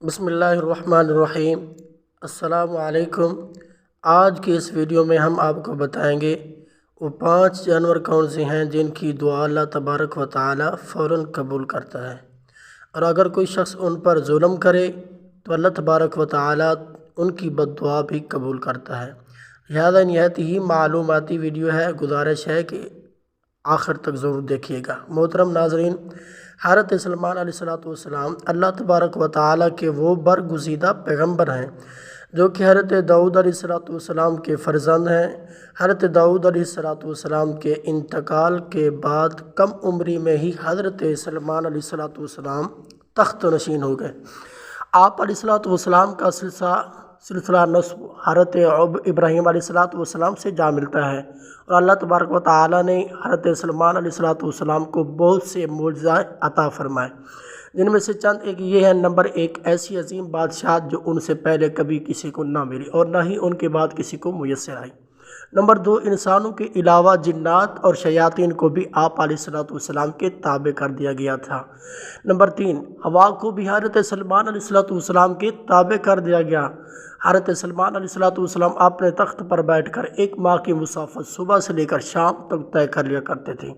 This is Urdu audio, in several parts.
بسم اللہ الرحمن الرحیم۔ السلام علیکم۔ آج کی اس ویڈیو میں ہم آپ کو بتائیں گے وہ 5 جانور کون سے ہیں جن کی دعا اللہ تبارک و تعالی فوراً قبول کرتا ہے، اور اگر کوئی شخص ان پر ظلم کرے تو اللہ تبارک و تعالی ان کی بد دعا بھی قبول کرتا ہے۔ لہذا نہایت ہی معلوماتی ویڈیو ہے، گزارش ہے کہ آخر تک ضرور دیکھیے گا۔ محترم ناظرین، حضرت سلیمان علیہ السلام اللہ تبارک و تعالیٰ کے وہ برگزیدہ پیغمبر ہیں جو کہ حضرت داؤد علیہ السلام کے فرزند ہیں۔ حضرت داؤد علیہ السلام کے انتقال کے بعد کم عمری میں ہی حضرت سلیمان علیہ السلام تخت نشین ہو گئے۔ آپ علیہ السلام کا سلسلہ نسب حضرت ابراہیم علیہ السلام سے جا ملتا ہے، اور اللہ تبارک و تعالیٰ نے حضرت سلیمان علیہ السلام کو بہت سے معجزات عطا فرمائے، جن میں سے چند ایک یہ ہے۔ نمبر 1، ایسی عظیم بادشاہت جو ان سے پہلے کبھی کسی کو نہ ملی اور نہ ہی ان کے بعد کسی کو میسر آئی۔ نمبر 2، انسانوں کے علاوہ جنات اور شیاطین کو بھی آپ علیہ السلام کے تابع کر دیا گیا تھا۔ نمبر 3، ہوا کو بھی حضرت سلیمان علیہ السلام کے تابع کر دیا گیا۔ حضرت سلیمان علیہ السلام اپنے تخت پر بیٹھ کر 1 ماہ کی مسافت صبح سے لے کر شام تک طے کر لیا کرتے تھے۔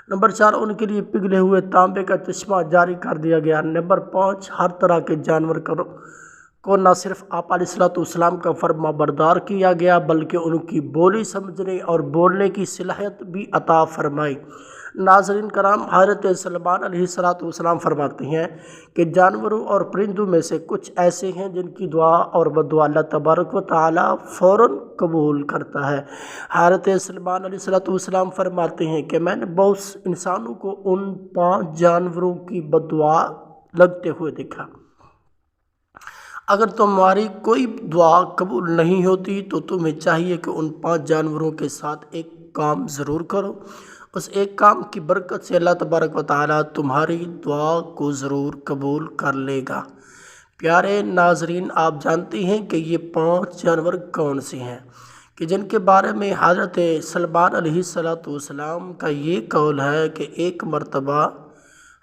نمبر 4، ان کے لیے پگھلے ہوئے تانبے کا چشمہ جاری کر دیا گیا۔ نمبر 5، ہر طرح کے جانور کو نہ صرف آپ علیہ السلام کا فرما بردار کیا گیا بلکہ ان کی بولی سمجھنے اور بولنے کی صلاحیت بھی عطا فرمائی۔ ناظرین کرام، حضرت سلیمان علیہ السلام فرماتے ہیں کہ جانوروں اور پرندوں میں سے کچھ ایسے ہیں جن کی دعا اور بدعا اللہ تبارک و تعالی فوراً قبول کرتا ہے۔ حضرت سلیمان علیہ السلام فرماتے ہیں کہ میں نے بہت انسانوں کو ان 5 جانوروں کی بدعا لگتے ہوئے دیکھا۔ اگر تمہاری کوئی دعا قبول نہیں ہوتی تو تمہیں چاہیے کہ ان 5 جانوروں کے ساتھ ایک کام ضرور کرو۔ اس ایک کام کی برکت سے اللہ تبارک و تعالیٰ تمہاری دعا کو ضرور قبول کر لے گا۔ پیارے ناظرین، آپ جانتے ہیں کہ یہ 5 جانور کون سے ہیں کہ جن کے بارے میں حضرت سلیمان علیہ السلام کا یہ قول ہے کہ ایک مرتبہ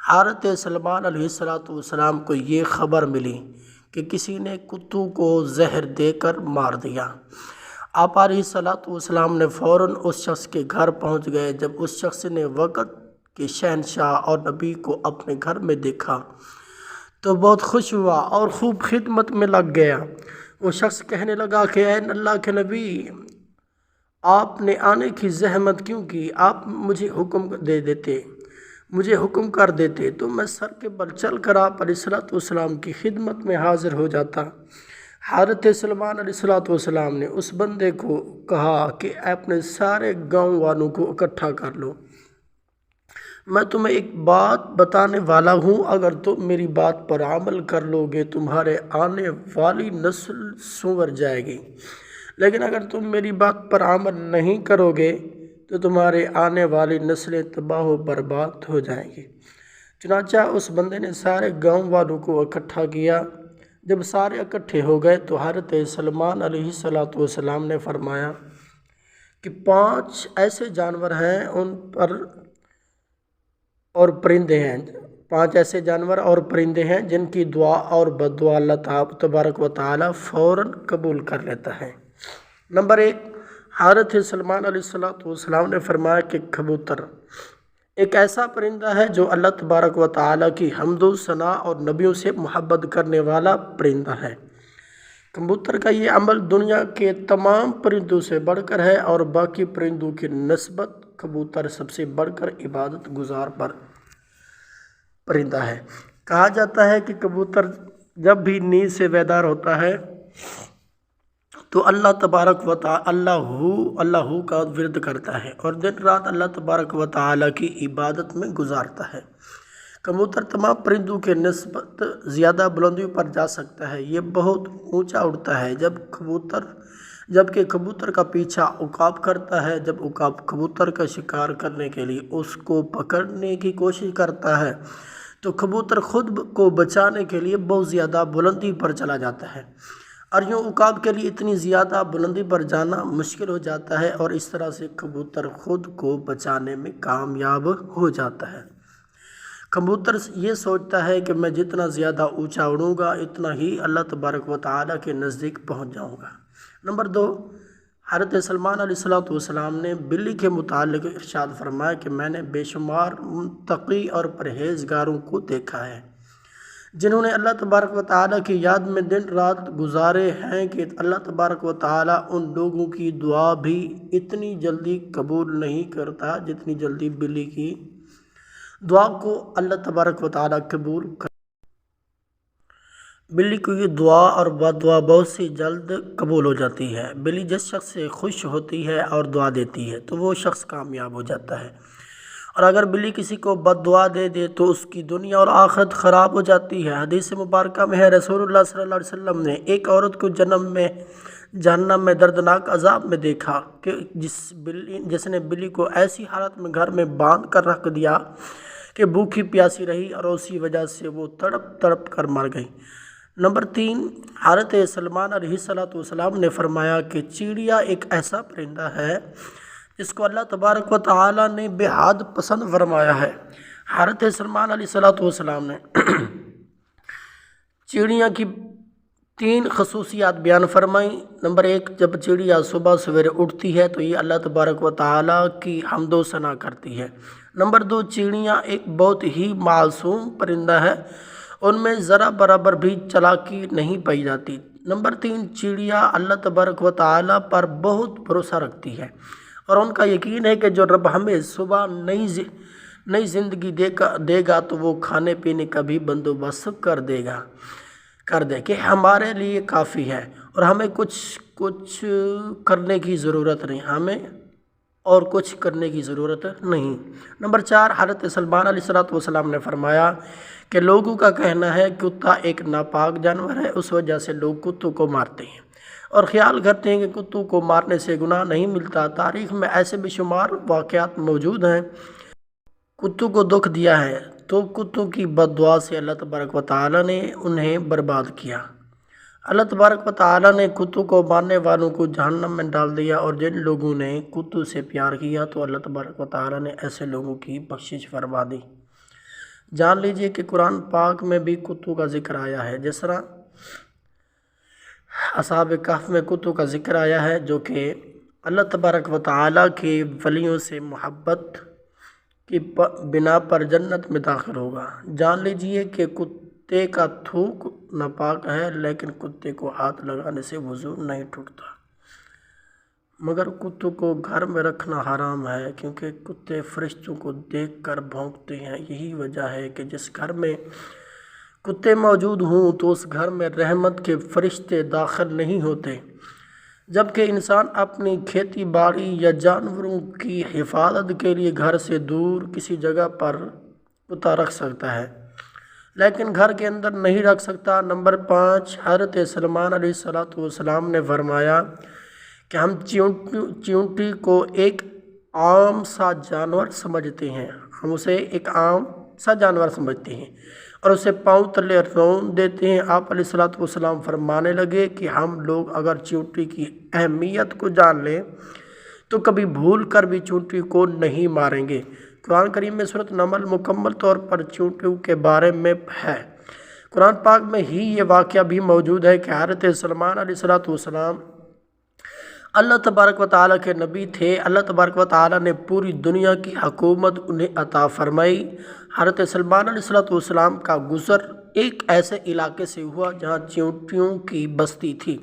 حضرت سلیمان علیہ السلام کو یہ خبر ملی کہ کسی نے کتوں کو زہر دے کر مار دیا۔ آپ علیہ السلام نے فوراً اس شخص کے گھر پہنچ گئے۔ جب اس شخص نے وقت کے شہنشاہ اور نبی کو اپنے گھر میں دیکھا تو بہت خوش ہوا اور خوب خدمت میں لگ گیا۔ وہ شخص کہنے لگا کہ اے اللہ کے نبی، آپ نے آنے کی زحمت کیوں کی؟ آپ مجھے حکم کر دیتے تو میں سر کے بل چل کر آپ علیہ السلام کی خدمت میں حاضر ہو جاتا۔ حضرت سلیمان علیہ السلام نے اس بندے کو کہا کہ اپنے سارے گاؤں والوں کو اکٹھا کر لو، میں تمہیں ایک بات بتانے والا ہوں، اگر تم میری بات پر عمل کر لو گے تمہارے آنے والی نسل سنور جائے گی، لیکن اگر تم میری بات پر عمل نہیں کرو گے تو تمہارے آنے والی نسلیں تباہ و برباد ہو جائیں گی۔ چنانچہ اس بندے نے سارے گاؤں والوں کو اکٹھا کیا۔ جب سارے اکٹھے ہو گئے تو حضرت سلیمان علیہ السلام نے فرمایا کہ 5 ایسے جانور ہیں ان پر اور پرندے ہیں 5 ایسے جانور اور پرندے ہیں جن کی دعا اور بددعا اللہ تبارک و تعالی فوراً قبول کر لیتا ہے۔ نمبر 1، حضرت سلیمان علیہ السلام نے فرمایا کہ کبوتر ایک ایسا پرندہ ہے جو اللہ تبارک و تعالیٰ کی حمد و ثنا اور نبیوں سے محبت کرنے والا پرندہ ہے۔ کبوتر کا یہ عمل دنیا کے تمام پرندوں سے بڑھ کر ہے، اور باقی پرندوں کی نسبت کبوتر سب سے بڑھ کر عبادت گزار پرندہ ہے۔ کہا جاتا ہے کہ کبوتر جب بھی نیند سے بیدار ہوتا ہے تو اللہ تبارک و تعالی اللہ کا ورد کرتا ہے اور دن رات اللہ تبارک و تعالی کی عبادت میں گزارتا ہے۔ کبوتر تمام پرندوں کے نسبت زیادہ بلندیوں پر جا سکتا ہے، یہ بہت اونچا اڑتا ہے جبکہ کبوتر کا پیچھا عقاب کرتا ہے۔ جب عقاب کبوتر کا شکار کرنے کے لیے اس کو پکڑنے کی کوشش کرتا ہے تو کبوتر خود کو بچانے کے لیے بہت زیادہ بلندی پر چلا جاتا ہے، اور یوں عقاب کے لیے اتنی زیادہ بلندی پر جانا مشکل ہو جاتا ہے، اور اس طرح سے کبوتر خود کو بچانے میں کامیاب ہو جاتا ہے۔ کبوتر یہ سوچتا ہے کہ میں جتنا زیادہ اونچا اڑوں گا اتنا ہی اللہ تبارک و تعالیٰ کے نزدیک پہنچ جاؤں گا۔ نمبر 2، حضرت سلمان علیہ السلام نے بلی کے متعلق ارشاد فرمایا کہ میں نے بے شمار متقی اور پرہیزگاروں کو دیکھا ہے جنہوں نے اللہ تبارک و تعالیٰ کی یاد میں دن رات گزارے ہیں کہ اللہ تبارک و تعالیٰ ان لوگوں کی دعا بھی اتنی جلدی قبول نہیں کرتا جتنی جلدی بلی کی دعا کو اللہ تبارک و تعالیٰ قبول کرتا۔ بلی کو یہ دعا اور بدعا بہت سی جلد قبول ہو جاتی ہے۔ بلی جس شخص سے خوش ہوتی ہے اور دعا دیتی ہے تو وہ شخص کامیاب ہو جاتا ہے، اور اگر بلی کسی کو بد دعا دے دے تو اس کی دنیا اور آخرت خراب ہو جاتی ہے۔ حدیث مبارکہ میں ہے رسول اللہ صلی اللہ علیہ وسلم نے ایک عورت کو جہنم میں دردناک عذاب میں دیکھا کہ جس نے بلی کو ایسی حالت میں گھر میں باندھ کر رکھ دیا کہ بھوکی پیاسی رہی اور اسی وجہ سے وہ تڑپ تڑپ کر مر گئی۔ نمبر 3، حضرت سلمان علیہ السلام نے فرمایا کہ چڑیا ایک ایسا پرندہ ہے جس کو اللہ تبارک و تعالیٰ نے بے حد پسند فرمایا ہے۔ حضرت سلمان علیہ السلام نے چڑیا کی 3 خصوصیات بیان فرمائیں۔ نمبر 1، جب چڑیا صبح سویرے اٹھتی ہے تو یہ اللہ تبارک و تعالیٰ کی حمد و ثنا کرتی ہے۔ نمبر 2، چڑیا ایک بہت ہی معصوم پرندہ ہے، ان میں ذرا برابر بھی چالاکی نہیں پائی جاتی۔ نمبر 3، چڑیا اللہ تبارک و تعالیٰ پر بہت بھروسہ رکھتی ہے اور ان کا یقین ہے کہ جو رب ہمیں صبح نئی زندگی دے گا تو وہ کھانے پینے کا بھی بندوبست کر دے کہ ہمارے لیے کافی ہے اور ہمیں کچھ کرنے کی ضرورت نہیں۔ نمبر 4، حضرت سلمان علیہ السلام نے فرمایا کہ لوگوں کا کہنا ہے کتا ایک ناپاک جانور ہے، اس وجہ سے لوگ کتوں کو مارتے ہیں اور خیال کرتے ہیں کہ کتوں کو مارنے سے گناہ نہیں ملتا۔ تاریخ میں ایسے بے شمار واقعات موجود ہیں کتوں کو دکھ دیا ہے تو کتوں کی بد دعا سے اللہ تبارک و تعالیٰ نے انہیں برباد کیا۔ اللہ تبارک و تعالیٰ نے کتوں کو مارنے والوں کو جہنم میں ڈال دیا، اور جن لوگوں نے کتوں سے پیار کیا تو اللہ تبارک و تعالیٰ نے ایسے لوگوں کی بخشش فرما دی۔ جان لیجئے کہ قرآن پاک میں بھی کتوں کا ذکر آیا ہے، جس طرح اصحاب کہف میں کتوں کا ذکر آیا ہے جو کہ اللہ تبارک و تعالیٰ کے ولیوں سے محبت کی بنا پر جنت میں داخل ہوگا۔ جان لیجئے کہ کتے کا تھوک ناپاک ہے، لیکن کتے کو ہاتھ لگانے سے وضو نہیں ٹوٹتا، مگر کتوں کو گھر میں رکھنا حرام ہے کیونکہ کتے فرشتوں کو دیکھ کر بھونکتے ہیں۔ یہی وجہ ہے کہ جس گھر میں کتے موجود ہوں تو اس گھر میں رحمت کے فرشتے داخل نہیں ہوتے، جبکہ انسان اپنی کھیتی باڑی یا جانوروں کی حفاظت کے لیے گھر سے دور کسی جگہ پر کتا رکھ سکتا ہے لیکن گھر کے اندر نہیں رکھ سکتا۔ نمبر 5، حضرت سلمان علیہ السلام نے فرمایا کہ ہم چیونٹی کو ایک عام سا جانور سمجھتے ہیں، اور اسے پاؤں تلے رون دیتے ہیں۔ آپ علیہ السلام فرمانے لگے کہ ہم لوگ اگر چیونٹی کی اہمیت کو جان لیں تو کبھی بھول کر بھی چیونٹی کو نہیں ماریں گے۔ قرآن کریم میں سورۃ نمل مکمل طور پر چیونٹیوں کے بارے میں ہے۔ قرآن پاک میں ہی یہ واقعہ بھی موجود ہے کہ حضرت سلمان علیہ السلام اللہ تبارک و تعالیٰ کے نبی تھے۔ اللہ تبارک و تعالیٰ نے پوری دنیا کی حکومت انہیں عطا فرمائی۔ حضرت سلمان علیہ السلام کا گزر ایک ایسے علاقے سے ہوا جہاں چیونٹیوں کی بستی تھی۔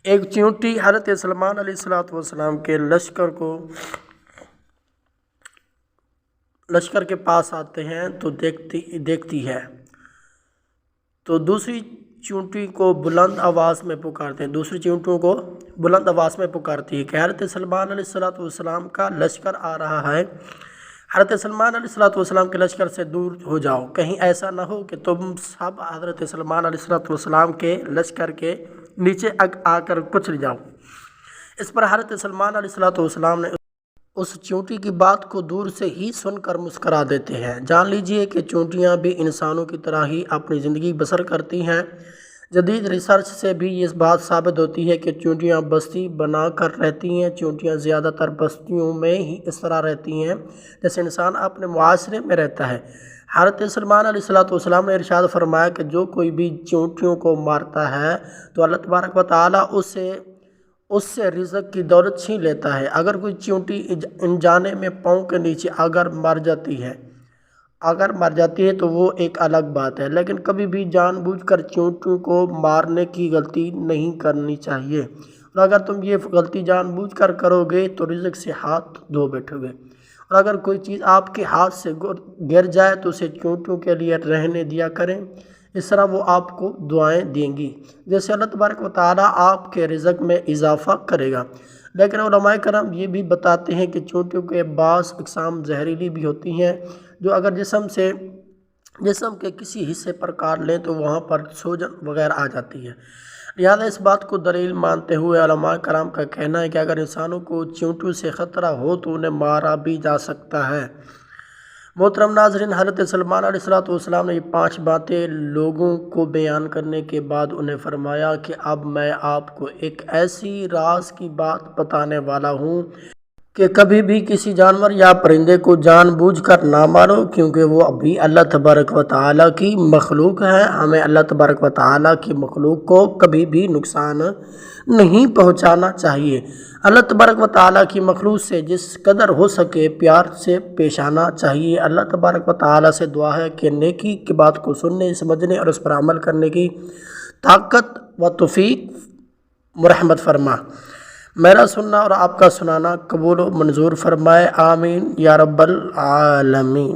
ایک چیونٹی حضرت سلمان علیہ السلام کے لشکر کے پاس آتے ہیں تو دیکھتی ہے تو دوسری چیونٹی کو بلند آواز میں پکارتے ہیں، دوسری چیونٹیوں کو بلند آواز میں پکارتی ہے کہ حضرت سلمان علیہ السلام کا لشکر آ رہا ہے، حضرت سلمان علیہ السلام کے لشکر سے دور ہو جاؤ، کہیں ایسا نہ ہو کہ تم سب حضرت سلمان علیہ السلام کے لشکر کے نیچے آ کر کچل جاؤ۔ اس پر حضرت سلمان علیہ السلام نے اس چیونٹی کی بات کو دور سے ہی سن کر مسکرا دیتے ہیں۔ جان لیجئے کہ چیونٹیاں بھی انسانوں کی طرح ہی اپنی زندگی بسر کرتی ہیں، جدید ریسرچ سے بھی یہ بات ثابت ہوتی ہے کہ چونٹیاں بستی بنا کر رہتی ہیں۔ چونٹیاں زیادہ تر بستیوں میں ہی اس طرح رہتی ہیں جیسے انسان اپنے معاشرے میں رہتا ہے۔ حضرت سلمان علیہ السلام نے ارشاد فرمایا کہ جو کوئی بھی چونٹیوں کو مارتا ہے تو اللہ تبارک و تعالیٰ اس سے رزق کی دولت چھین لیتا ہے۔ اگر کوئی چونٹی انجانے میں پاؤں کے نیچے اگر مر جاتی ہے تو وہ ایک الگ بات ہے، لیکن کبھی بھی جان بوجھ کر چونٹیوں کو مارنے کی غلطی نہیں کرنی چاہیے، اور اگر تم یہ غلطی جان بوجھ کر کرو گے تو رزق سے ہاتھ دھو بیٹھو گے، اور اگر کوئی چیز آپ کے ہاتھ سے گر جائے تو اسے چونٹیوں کے لیے رہنے دیا کریں، اس طرح وہ آپ کو دعائیں دیں گی، جیسے اللہ تبارک و تعالیٰ آپ کے رزق میں اضافہ کرے گا۔ لیکن علماء کرام یہ بھی بتاتے ہیں کہ چونٹیوں کے بعض اقسام زہریلی بھی ہوتی ہیں، جو اگر جسم کے کسی حصے پر کاٹ لیں تو وہاں پر سوجن وغیرہ آ جاتی ہے۔ لہذا اس بات کو دلیل مانتے ہوئے علماء کرام کا کہنا ہے کہ اگر انسانوں کو چونٹیوں سے خطرہ ہو تو انہیں مارا بھی جا سکتا ہے۔ محترم ناظرین، حضرت سلمان علیہ السلام نے یہ 5 باتیں لوگوں کو بیان کرنے کے بعد انہیں فرمایا کہ اب میں آپ کو ایک ایسی راز کی بات بتانے والا ہوں کہ کبھی بھی کسی جانور یا پرندے کو جان بوجھ کر نہ مارو، کیونکہ وہ ابھی اللہ تبارک و تعالیٰ کی مخلوق ہے۔ ہمیں اللہ تبارک و تعالیٰ کی مخلوق کو کبھی بھی نقصان نہیں پہنچانا چاہیے۔ اللہ تبارک و تعالیٰ کی مخلوق سے جس قدر ہو سکے پیار سے پیش آنا چاہیے۔ اللہ تبارک و تعالیٰ سے دعا ہے کہ نیکی کی بات کو سننے، سمجھنے اور اس پر عمل کرنے کی طاقت و توفیق مرحمت فرما۔ میرا سننا اور آپ کا سنانا قبول و منظور فرمائے، آمین یا رب العالمین۔